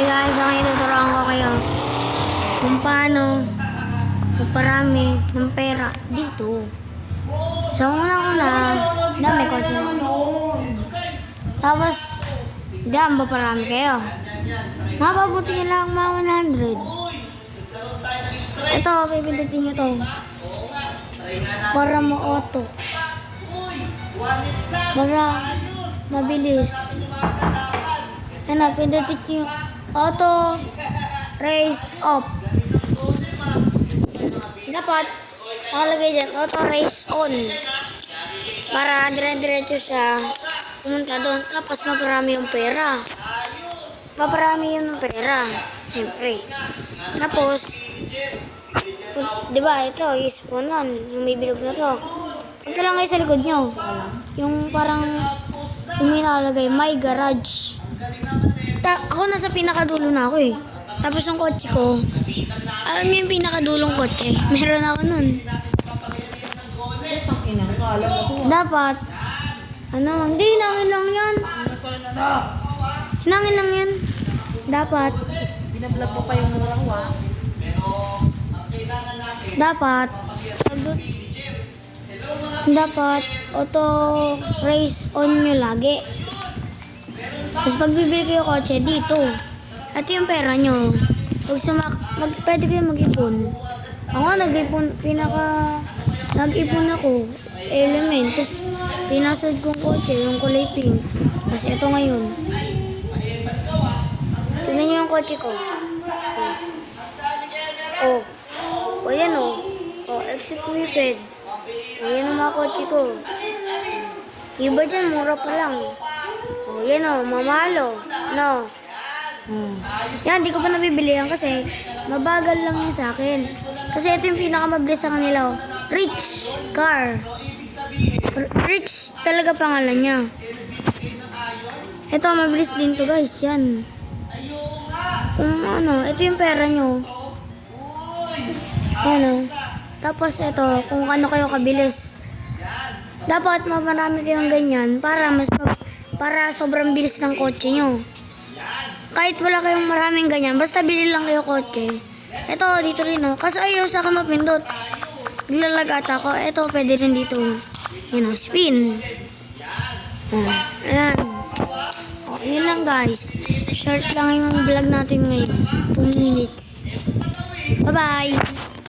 Hi guys, ngayon tuturuan ko kayo kung paano magparami ng pera dito. So, unang-una, dami kotse. Tapos, diyan ba parami kayo? Mapabuti nyo lang mga 100. Ito, pipindutin nyo to. Para ma-auto. Para mabilis. Ano, pindutin nyo auto race off. Dapat nakalagay dyan auto race on para dire-diretso siya pumunta doon. Tapos maparami yung pera. Paparami yun ng pera, siyempre. Tapos diba ito is punan yung may bilog na to. Punta lang kayo sa likod nyo, yung parang yung may nakalagay my garage. Ako nasa pinakadulo na ako eh. Tapos yung kotse ko, alam niyo yung pinakadulong kotse, meron ako nun. Dapat, hindi, hinangin lang yan. Hinangin lang yan. Dapat, binablog mo pa yung murawa. dapat, auto race on nyo lagi. Tapos pag bibili kayo kotse dito, at yung pera nyo, pwede kayo mag-ipon. Ako nag-ipon ako, element, tapos pinasad kong kotse, yung kulay pink. Tapos ito ngayon. Tignan nyo yung kotse ko. O yan o. Executed. O yan ang mga kotse ko. Iba dyan, mura pa lang. O yan o, mamalo. No. Yan, di ko pa nabibili yan kasi mabagal lang yan sa akin. Kasi ito yung pinakamabilis sa kanila. Rich car. Rich talaga pangalan niya. Ito, mabilis din to guys. Yan. Kung ito yung pera nyo. Tapos ito, kung ano kayo kabilis. Dapat marami kayong ganyan para sobrang bilis ng kotse nyo. Kahit wala kayong maraming ganyan, basta bili lang kayo kotse. Ito, dito rin kasi ayaw sa akin mapindot. Nilalagata ko. Ito, pwede rin dito. Spin. Ayan. Yun lang guys. Short lang yung vlog natin ngayon. 2 minutes. Bye-bye.